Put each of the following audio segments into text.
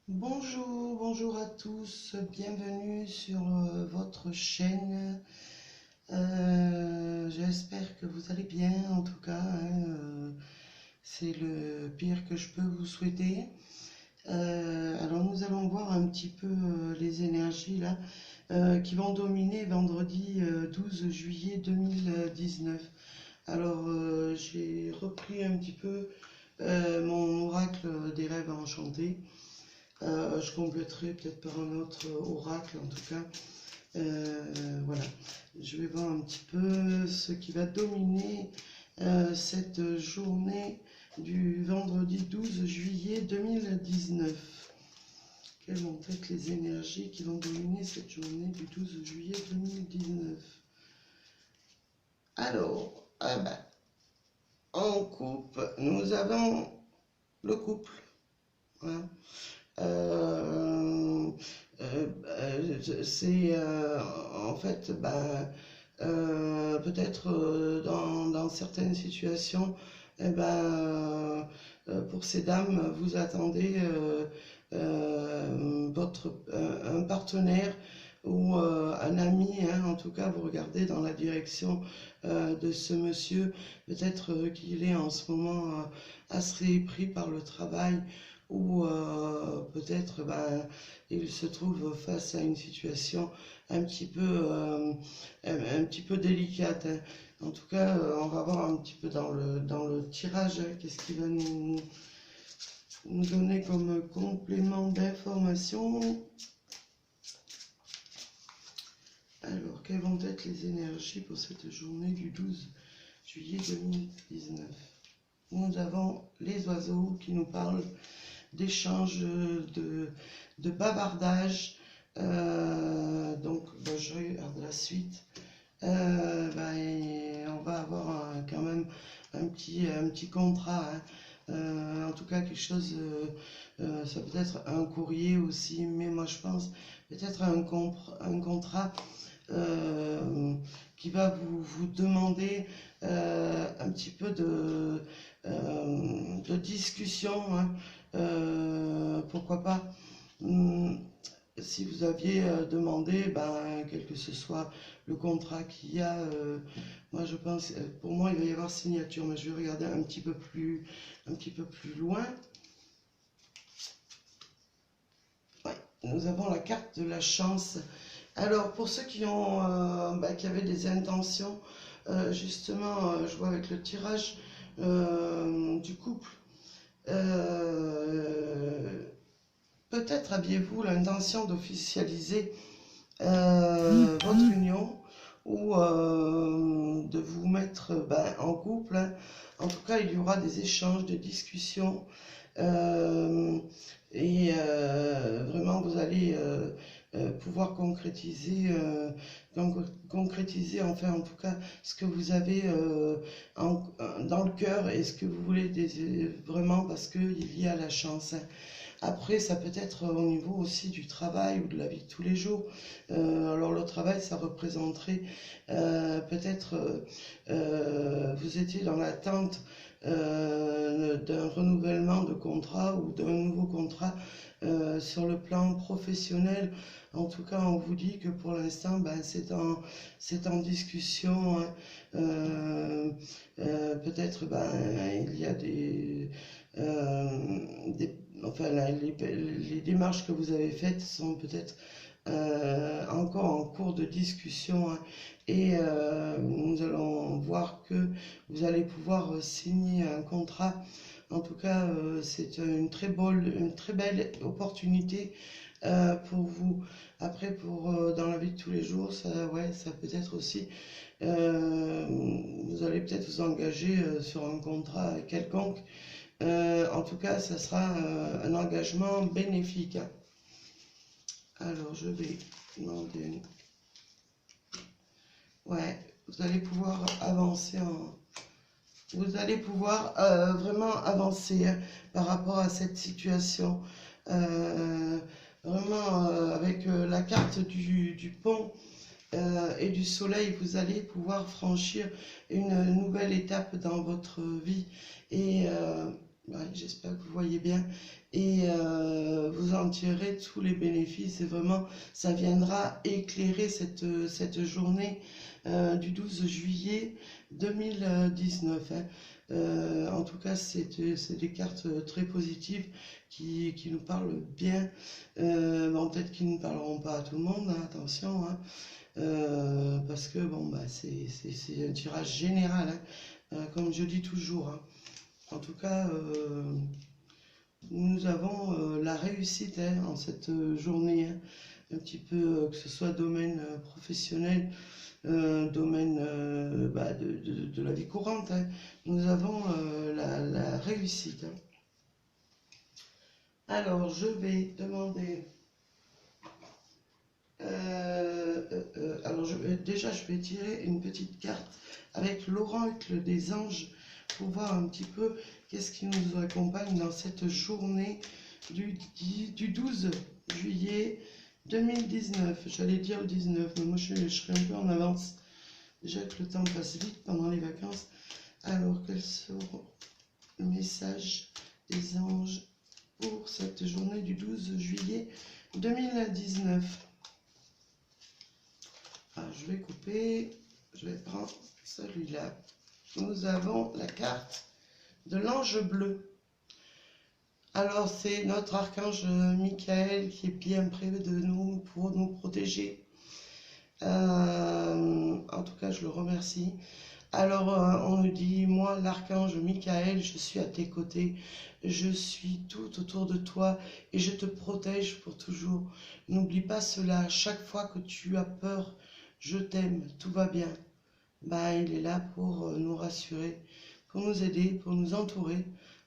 Bonjour, bonjour à tous, bienvenue sur votre chaîne. J'espère que vous allez bien, en tout cas, hein, c'est le pire que je peux vous souhaiter. Alors nous allons voir un petit peu les énergies là qui vont dominer vendredi 12 juillet 2019. Alors j'ai repris un petit peu mon oracle des rêves enchantés. Je compléterai peut-être par un autre oracle en tout cas. Voilà, je vais voir un petit peu ce qui va dominer cette journée du vendredi 12 juillet 2019. Quelles vont être les énergies qui vont dominer cette journée du 12 juillet 2019? Alors, en couple, nous avons le couple. Hein. Euh, c'est en fait peut-être dans certaines situations pour ces dames vous attendez un partenaire ou un ami, hein, en tout cas vous regardez dans la direction de ce monsieur, peut-être qu'il est en ce moment assez pris par le travail ou peut-être il se trouve face à une situation un petit peu délicate. Hein. En tout cas, on va voir un petit peu dans le tirage, hein, qu'est-ce qui va nous donner comme complément d'information. Alors, quelles vont être les énergies pour cette journée du 12 juillet 2019? Nous avons les oiseaux qui nous parlent d'échanges, de bavardage. Donc, je regarde la suite. Et on va avoir quand même un petit contrat. Hein. En tout cas, quelque chose, ça peut être un courrier aussi, mais moi je pense peut-être un contrat qui va vous demander un petit peu de discussion. Hein. Pourquoi pas si vous aviez demandé, quel que ce soit le contrat qu'il y a, moi je pense, pour moi il va y avoir signature, mais je vais regarder un petit peu plus loin. Ouais, nous avons la carte de la chance. Alors pour ceux qui qui avaient des intentions, justement, je vois avec le tirage du couple. Peut-être aviez-vous l'intention d'officialiser votre union ou de vous mettre en couple. Hein. En tout cas, il y aura des échanges, des discussions vraiment vous allez pouvoir concrétiser enfin en tout cas ce que vous avez dans le cœur et ce que vous voulez vraiment parce qu'il y a la chance. Hein. Après, ça peut être au niveau aussi du travail ou de la vie de tous les jours. Alors le travail, ça représenterait peut-être vous étiez dans l'attente d'un renouvellement de contrat ou d'un nouveau contrat sur le plan professionnel. En tout cas, on vous dit que pour l'instant, c'est en discussion. Hein. Peut-être il y a enfin, les démarches que vous avez faites sont peut-être encore en cours de discussion. Hein, et nous allons voir que vous allez pouvoir signer un contrat. En tout cas, c'est une très belle opportunité pour vous. Après, dans la vie de tous les jours, ça peut être aussi. Vous allez peut-être vous engager sur un contrat quelconque. En tout cas, ça sera un engagement bénéfique. Hein. Alors, je vais demander. Ouais, vous allez pouvoir avancer Vous allez pouvoir vraiment avancer hein, par rapport à cette situation. Vraiment, avec la carte du pont et du soleil, vous allez pouvoir franchir une nouvelle étape dans votre vie. Et j'espère que vous voyez bien. Et vous tirerez tous les bénéfices et vraiment ça viendra éclairer cette journée du 12 juillet 2019. Hein. En tout cas, c'est des cartes très positives qui nous parlent bien. Bon, peut-être qu'ils ne parleront pas à tout le monde, hein, attention, hein, parce que bon, bah, c'est un tirage général, hein, comme je dis toujours. Hein. En tout cas, nous avons la réussite hein, en cette journée, hein, un petit peu, que ce soit domaine professionnel, domaine bah, de la vie courante, hein. Nous avons la réussite. Hein. Alors, je vais demander... alors, déjà, je vais tirer une petite carte avec l'oracle des anges pour voir un petit peu qu'est-ce qui nous accompagne dans cette journée du 12 juillet 2019. J'allais dire le 19, mais moi je serai un peu en avance. Déjà que le temps passe vite pendant les vacances. Alors, quels seront le message des anges pour cette journée du 12 juillet 2019? Alors, je vais couper, je vais prendre celui-là. Nous avons la carte de l'ange bleu. Alors, c'est notre archange Michael qui est bien près de nous pour nous protéger. En tout cas, je le remercie. Alors, on nous dit, moi, l'archange Michael, je suis à tes côtés, je suis tout autour de toi et je te protège pour toujours. N'oublie pas cela, chaque fois que tu as peur, je t'aime, tout va bien. Bah, il est là pour nous rassurer, pour nous aider, pour nous entourer.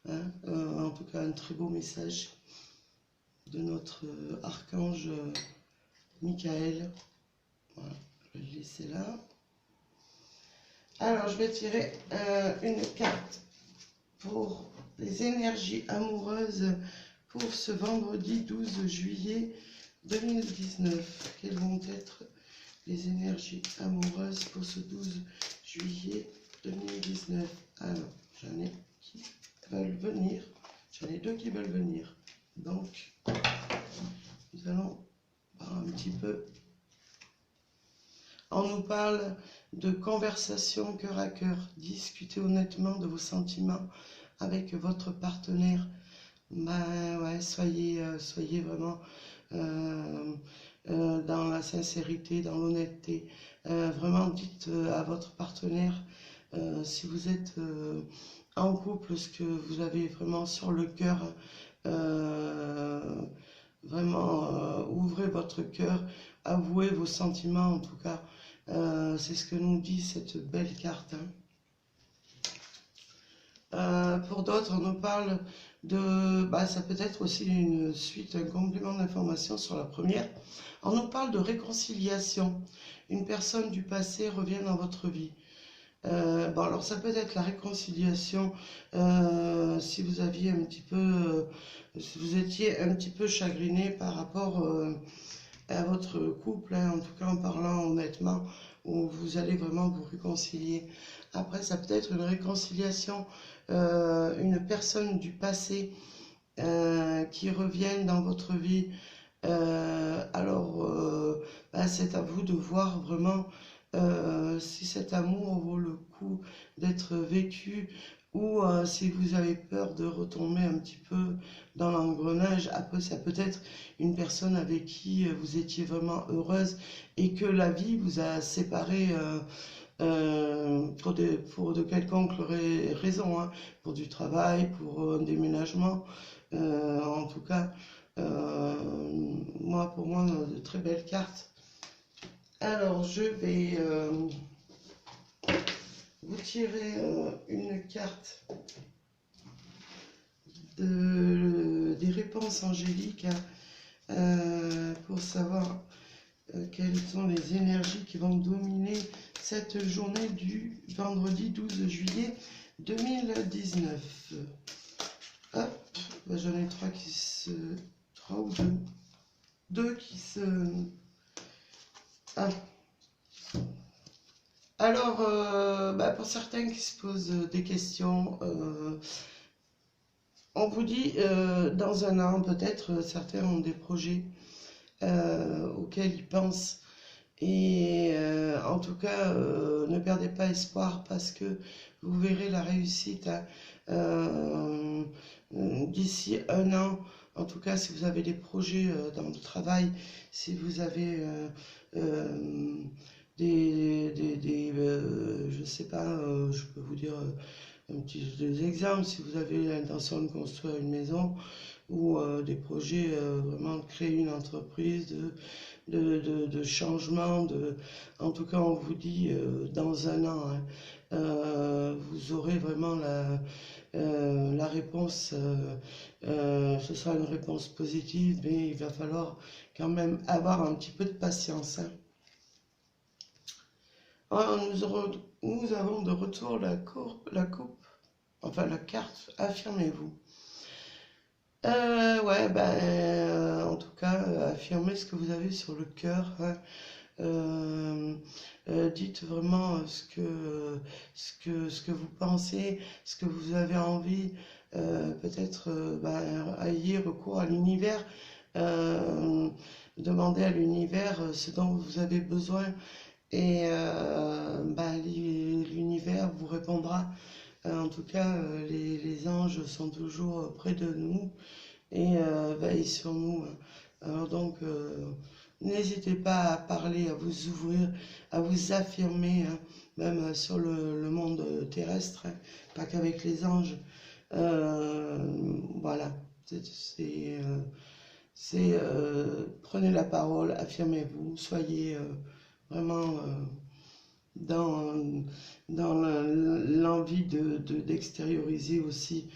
Hein. En tout cas, un très beau message de notre archange Michael. Voilà, je vais le laisser là. Alors, je vais tirer une carte pour les énergies amoureuses pour ce vendredi 12 juillet 2019. Quelles vont être les énergies amoureuses pour ce 12 juillet 2019? Alors, j'en ai qui veulent venir. J'en ai deux qui veulent venir. Donc, nous allons voir un petit peu. On nous parle de conversation cœur à cœur. Discutez honnêtement de vos sentiments avec votre partenaire. Ben ouais, soyez vraiment dans la sincérité, dans l'honnêteté. Vraiment dites à votre partenaire si vous êtes en couple, ce que vous avez vraiment sur le cœur. Vraiment ouvrez votre cœur, avouez vos sentiments en tout cas. C'est ce que nous dit cette belle carte. Hein. Pour d'autres, on nous parle de... Bah, ça peut être aussi une suite, un complément d'information sur la première. On nous parle de réconciliation. Une personne du passé revient dans votre vie. Bon, alors ça peut être la réconciliation si vous aviez un petit peu... si vous étiez un petit peu chagriné par rapport... à votre couple, hein, en tout cas en parlant honnêtement, où vous allez vraiment vous réconcilier. Après, ça peut être une réconciliation, une personne du passé qui revienne dans votre vie. Bah, c'est à vous de voir vraiment si cet amour vaut le coup d'être vécu ou si vous avez peur de retomber un petit peu dans l'engrenage. Après, ça peut être une personne avec qui vous étiez vraiment heureuse et que la vie vous a séparé pour de quelconques raisons, hein, pour du travail, pour un déménagement. En tout cas, pour moi, de très belles cartes. Alors, je vais vous tirer une carte des réponses angéliques pour savoir quelles sont les énergies qui vont dominer cette journée du vendredi 12 juillet 2019. Hop, bah, j'en ai trois ou deux qui se... Ah. Alors, bah, pour certains qui se posent des questions, On vous dit, dans un an, peut-être, certains ont des projets auxquels ils pensent. Et en tout cas, ne perdez pas espoir parce que vous verrez la réussite hein, d'ici un an. En tout cas, si vous avez des projets dans le travail, si vous avez euh, je sais pas, je peux vous dire des exemples, si vous avez l'intention de construire une maison ou des projets vraiment de créer une entreprise, de changement, en tout cas on vous dit dans un an, hein, vous aurez vraiment la réponse, ce sera une réponse positive, mais il va falloir quand même avoir un petit peu de patience. Hein. Alors, nous avons de retour la coupe, enfin la carte, affirmez-vous. Ouais, ben, en tout cas, affirmez ce que vous avez sur le cœur. Hein. Dites vraiment ce que vous pensez, ce que vous avez envie. Peut-être ben, ayez recours à l'univers. Demandez à l'univers ce dont vous avez besoin et ben, l'univers vous répondra. En tout cas, les anges sont toujours près de nous et veillent sur nous. Alors donc, n'hésitez pas à parler, à vous ouvrir, à vous affirmer, hein, même sur le monde terrestre, hein, pas qu'avec les anges. Voilà, prenez la parole, affirmez-vous, soyez vraiment dans, dans l'envie d'extérioriser aussi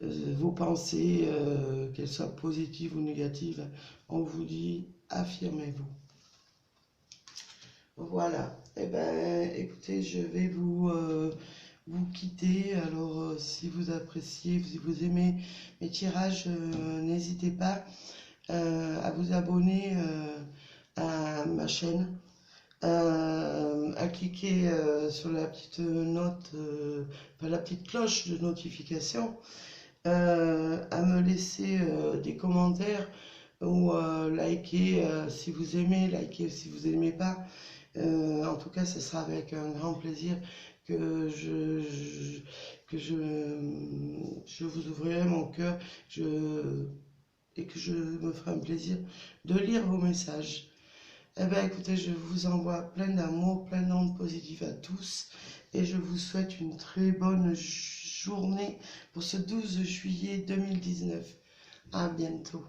vos pensées, qu'elles soient positives ou négatives. On vous dit, affirmez-vous. Voilà. Eh ben, écoutez, je vais vous quitter. Alors, si vous appréciez, si vous aimez mes tirages, n'hésitez pas à vous abonner à ma chaîne. À cliquer sur la petite note, enfin, la petite cloche de notification, à me laisser des commentaires ou liker si vous aimez, liker si vous n'aimez pas. En tout cas, ce sera avec un grand plaisir que je vous ouvrirai mon cœur et que je me ferai un plaisir de lire vos messages. Eh bien, écoutez, je vous envoie plein d'amour, plein d'ondes positives à tous et je vous souhaite une très bonne journée pour ce 12 juillet 2019. À bientôt.